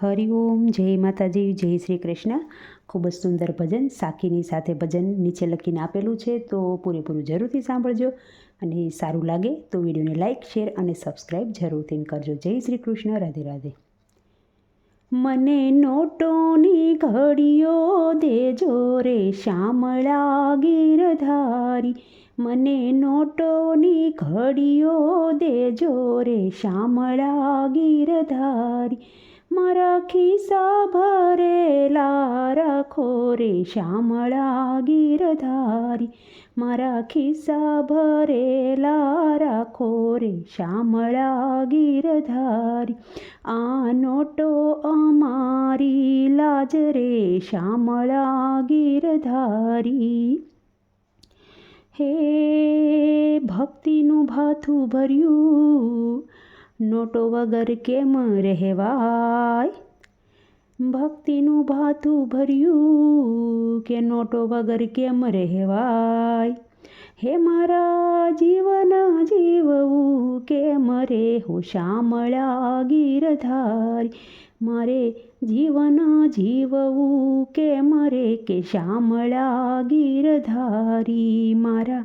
હરિઓમ, જય માતાજી, જય શ્રી કૃષ્ણ. ખૂબ જ સુંદર ભજન સાખીની સાથે ભજન નીચે લખીને આપેલું છે, તો પૂરેપૂરું જરૂરથી સાંભળજો. અને સારું લાગે તો વિડીયોને લાઇક, શેર અને સબસ્ક્રાઈબ જરૂરથી કરજો. જય શ્રી કૃષ્ણ. રાધે રાધે. મને નોટોની ઘડીઓ દેજો રે શામળા ગીરધારી. મને નોટોની ઘડીઓ દેજો રે શામળા ગીરધારી. મારા ખિસ્સા ભરેલા રાખો રે શામળા ગીરધારી. મારા ખિસ્સા ભરેલા રાખો રે શામળા ગીરધારી. આ નોટો અમારી લાજ રે શામળા ગીરધારી. હે ભક્તિનું ભાથું ભર્યું, નોટો વગર કેમ રહેવાય. ભક્તિનું ભાથું ભર્યું કે નોટો વગર કેમ રહેવાય. હે મારા જીવન જીવવું કેમ રે હો શામળા ગીરધારી. મારે જીવન જીવવું કેમ રે કે શામળા ગીરધારી. મારા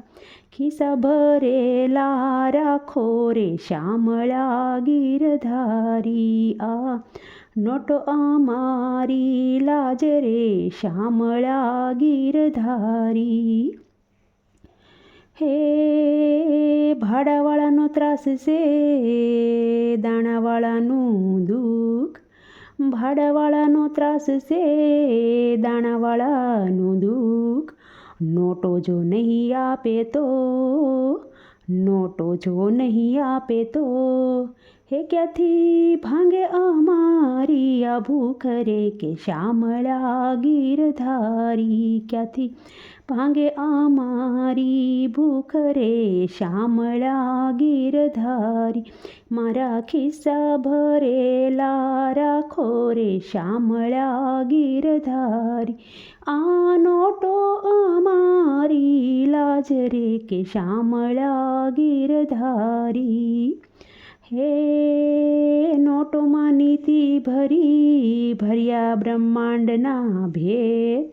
ખિસ્સા ભરેલા રાખો રે શામળા ગીરધારી. આ નોટો અમારી લાજ રે શામળા ગીરધારી. હે ભાડાવાળાનો ત્રાસ છે, દાણાવાળાનું દુઃખ. ભાડાવાળાનો ત્રાસ છે, દાણાવાળાનું દુઃખ. નોટો જો નહીં આપે તો, નોટો જો નહીં આપે તો, હે ક્યાંથી ભાંગે અમારી આ ભૂખ રે કે શામળા ગીરધારી. ક્યાંથી ભાંગે અમારી ભૂખ રે શામળા ગીરધારી. મારા ખિસ્સા ભરેલા રાખો રે શામળા ગીરધારી. આ નોટો અમારી લાજ રે કે શામળા ગીરધારી. હે નોટોમાં નીતિ ભરી ભર્યા બ્રહ્માંડના ભેદ.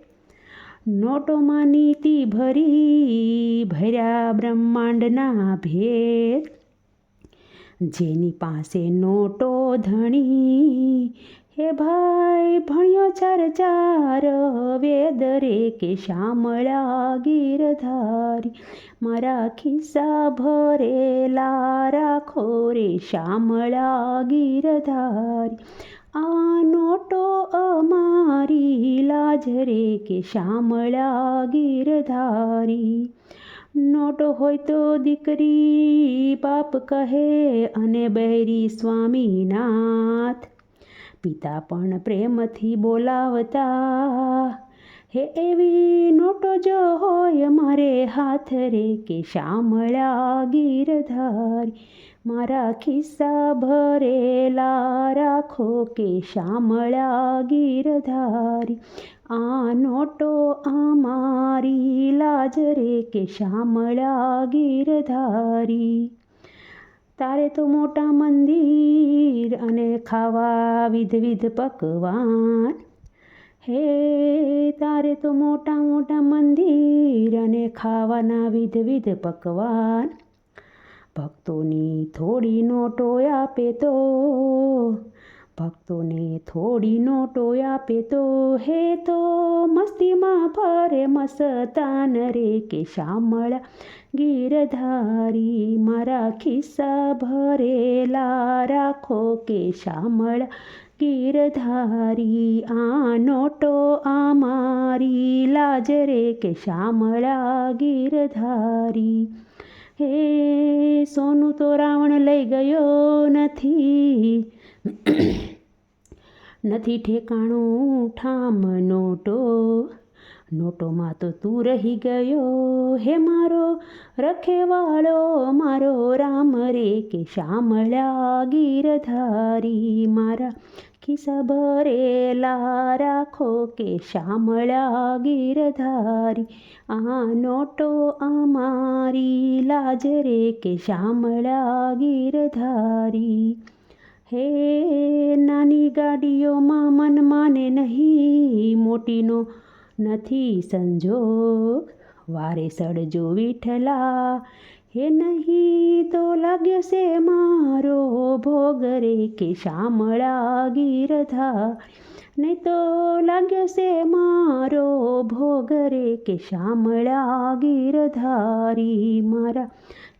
નોટોમાં નીતિ ભરી ભર્યા બ્રહ્માંડના ભેદ. જેની પાસે નોટો ધણી, હે ભાઈ ભણ્યો ચાર ચાર વેદ રે કે શામળા ગીરધારી. મારા ખિસ્સા ભરેલા રાખો રે શામળા ગીરધારી. આ નોટો અમારી લાજ રે કે શામળા ગીરધારી. નોટો હોય તો દીકરી બાપ કહે અને બૈરી સ્વામીનાથ. પિતા પણ પ્રેમથી બોલાવતા. હે એવી નોટો જો હોય મારે હાથ રે કે શામળા ગીરધારી. મારા ખિસ્સા ભરેલા રાખો કે શામળા ગીરધારી. આ નોટો અમારી લાજ રે કે શામળા ગીરધારી. તારે તો મોટા મંદિર અને ખાવા વિધ પકવાન. હે તારે તો મોટા મોટા મંદિર અને ખાવાના વિધ પકવાન. ભક્તોની થોડી નોટો આપે તો, ભક્તોને થોડી નોટો આપે તો, હે તો મસ્તીમાં ફરે મસ્તાન રે કે શામળા ગીરધારી. મારા ખિસ્સા ભરેલા રાખો કે શામળા ગીરધારી. આ નોટો અમારી લાજ રે કે શામળા ગીરધારી. હે સોનું તો રાવણ લઈ ગયો નથી, નથી ઠેકાણું ઠામ નોટો. નોટોમાં તો તું રહી ગયો, હે મારો રખેવાળો મારો રામ રે કે શામળા ગીરધારી. મારા ખિસ્સા ભરેલા રાખો કે શામળા ગીરધારી. આ નોટો અમારી લાજ રે કે શામળા ગીરધારી. હે નાની ગાડીઓમાં મન માને નહીં, મોટીનો નથી સંજોગ. વારે સડજો વિઠ્ઠલા, હે નહીં તો લાગ્યો છે મારો ભોગ રે, કે શામળા ગીરધારી. નહીં તો લાગ્યો છે મારો ભોગ રે, કે શામળા ગીરધારી. મારા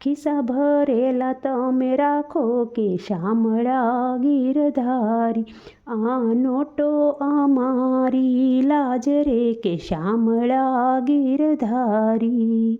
ખિસ્સા ભરેલા તમે રાખો, કે શામળા ગીરધારી. આ નોટો અમારી લાજ રે, કે શામળા ગીરધારી.